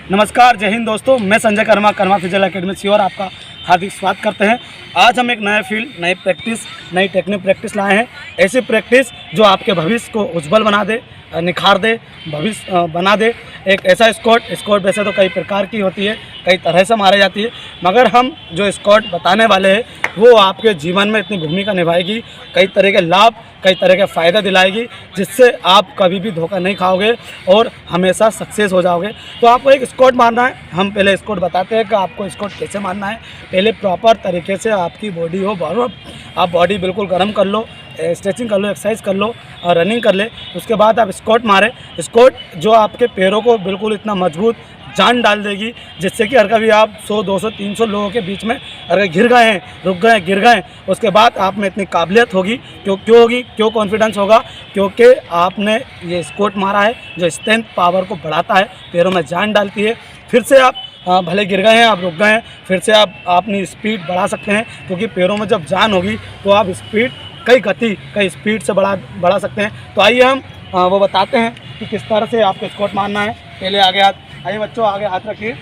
नमस्कार, जय हिंद दोस्तों। मैं संजय कर्मा फिजिकल एकेडमी सी और आपका हार्दिक स्वागत करते हैं। आज हम एक नया फील्ड, नई प्रैक्टिस, नई टेक्निक प्रैक्टिस लाए हैं। ऐसी प्रैक्टिस जो आपके भविष्य को उज्जवल बना दे, निखार दे, भविष्य बना दे। एक ऐसा स्क्वाट वैसे तो कई प्रकार की होती है, कई तरह से मारी जाती है, मगर हम जो स्क्वाट बताने वाले हैं वो आपके जीवन में इतनी भूमिका निभाएगी, कई तरह के लाभ, कई तरह के फ़ायदा दिलाएगी, जिससे आप कभी भी धोखा नहीं खाओगे और हमेशा सक्सेस हो जाओगे। तो आपको एक स्क्वाट मारना है। हम पहले स्क्वाट बताते हैं कि आपको स्क्वाट कैसे मारना है। पहले प्रॉपर तरीके से आपकी बॉडी हो, आप बॉडी बिल्कुल गर्म कर लो, स्ट्रेचिंग कर लो, एक्सरसाइज कर लो और रनिंग कर ले। उसके बाद आप स्क्वाट मारें। स्क्वाट जो आपके पैरों को बिल्कुल इतना मजबूत जान डाल देगी, जिससे कि अगर कभी आप 100, 200, 300 लोगों के बीच में अगर गिर गए हैं, रुक गए, गिर गए, उसके बाद आप में इतनी काबिलियत होगी। क्यों होगी, क्यों कॉन्फिडेंस होगा? क्योंकि आपने ये स्क्वाट मारा है जो स्ट्रेंथ पावर को बढ़ाता है, पैरों में जान डालती है। फिर से आप भले गिर गए हैं, आप रुक गए हैं, फिर से आप अपनी स्पीड बढ़ा सकते हैं, क्योंकि पैरों में जब जान होगी तो आप स्पीड कई स्पीड से बढ़ा सकते हैं। तो आइए हम वो बताते हैं कि किस तरह से आपको स्क्वाट मारना है। पहले आगे हाथ, आइए बच्चों आगे हाथ रखिए।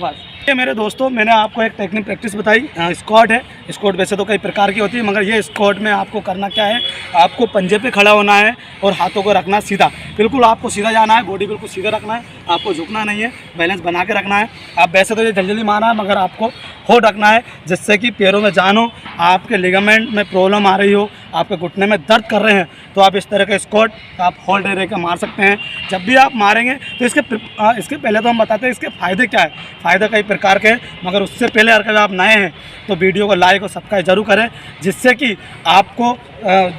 बस ये मेरे दोस्तों, मैंने आपको एक टेक्निक प्रैक्टिस बताई। स्क्वाट है। स्क्वाट वैसे तो कई प्रकार की होती है, मगर ये स्क्वाट में आपको करना क्या है, आपको पंजे पे खड़ा होना है और हाथों को रखना सीधा। बिल्कुल आपको सीधा जाना है, बॉडी बिल्कुल सीधा रखना है, आपको झुकना नहीं है, बैलेंस बना के रखना है। आप वैसे तो ये जल्दी मारना है, मगर आपको होल्ड रखना है, जिससे कि पैरों में जान हो, आपके लिगामेंट में प्रॉब्लम आ रही हो, आपके घुटने में दर्द कर रहे हैं, तो आप इस तरह का स्क्वाट आप होल्ड रह के मार सकते हैं। जब भी आप मारेंगे तो इसके पहले तो हम बताते हैं इसके फ़ायदे क्या है। फ़ायदे कई प्रकार के हैं, मगर उससे पहले अगर आप नए हैं तो वीडियो को लाइक और सब्सक्राइब जरूर करें, जिससे कि आपको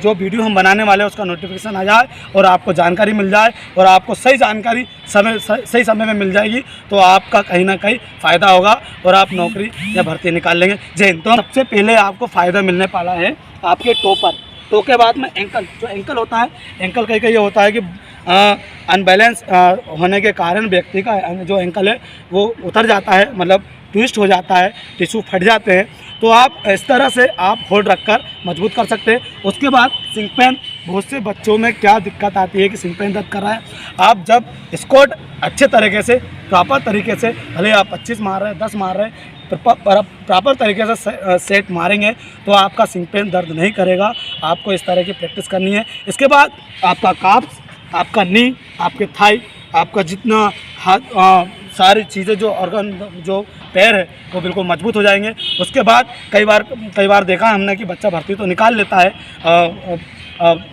जो वीडियो हम बनाने वाले हैं उसका नोटिफिकेशन आ जाए और आपको जानकारी मिल जाए, और आपको सही जानकारी सही समय में मिल जाएगी, तो आपका कहीं ना कहीं फ़ायदा होगा और आप नौकरी या भर्ती निकाल लेंगे। जय हिंद। तो सबसे पहले आपको फ़ायदा मिलने वाला है आपके टो के बाद में एंकल। जो एंकल होता है, एंकल कहीं ये होता है कि अनबैलेंस होने के कारण व्यक्ति का जो एंकल है वो उतर जाता है, मतलब ट्विस्ट हो जाता है, टिश्यू फट जाते हैं। तो आप इस तरह से आप होल्ड रखकर मजबूत कर सकते हैं। उसके बाद सिंक पेन। बहुत से बच्चों में क्या दिक्कत आती है कि सिंक पेन दर्द कर रहा है। आप जब स्क्वाट अच्छे तरीके से, प्रॉपर तरीके से, भले आप 25 मार रहे हैं, 10 मार रहे हैं, प्रॉपर तरीके से सेट मारेंगे तो आपका सिंक पेन दर्द नहीं करेगा। आपको इस तरह की प्रैक्टिस करनी है। इसके बाद आपका काफ्स, आपका नी, आपके थाई, आपका जितना हाथ, सारी चीज़ें जो ऑर्गन, जो पैर है वो बिल्कुल मजबूत हो जाएंगे। उसके बाद कई बार देखा हमने कि बच्चा भर्ती तो निकाल लेता है,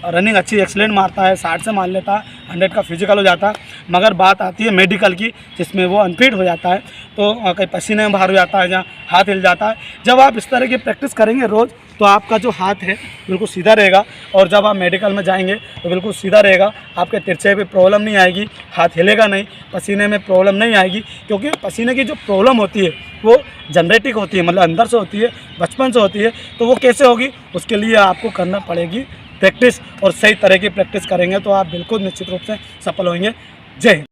रनिंग अच्छी एक्सीलेंट मारता है, 60 से मार लेता है, 100 का फिजिकल हो जाता है, मगर बात आती है मेडिकल की, जिसमें वो अनफिट हो जाता है, तो कहीं पसीने में बाहर हो जाता है, जहाँ हाथ हिल जाता है। जब आप इस तरह की प्रैक्टिस करेंगे रोज़, तो आपका जो हाथ है बिल्कुल सीधा रहेगा, और जब आप मेडिकल में जाएंगे तो बिल्कुल सीधा रहेगा। आपके तिरछे पे प्रॉब्लम नहीं आएगी, हाथ हिलेगा नहीं, पसीने में प्रॉब्लम नहीं आएगी, क्योंकि पसीने की जो प्रॉब्लम होती है वो जेनेटिक होती है, मतलब अंदर से होती है, बचपन से होती है। तो वो कैसे होगी, उसके लिए आपको करना पड़ेगी प्रैक्टिस, और सही तरह की प्रैक्टिस करेंगे तो आप बिल्कुल निश्चित रूप से सफल होंगे। जय हिंद।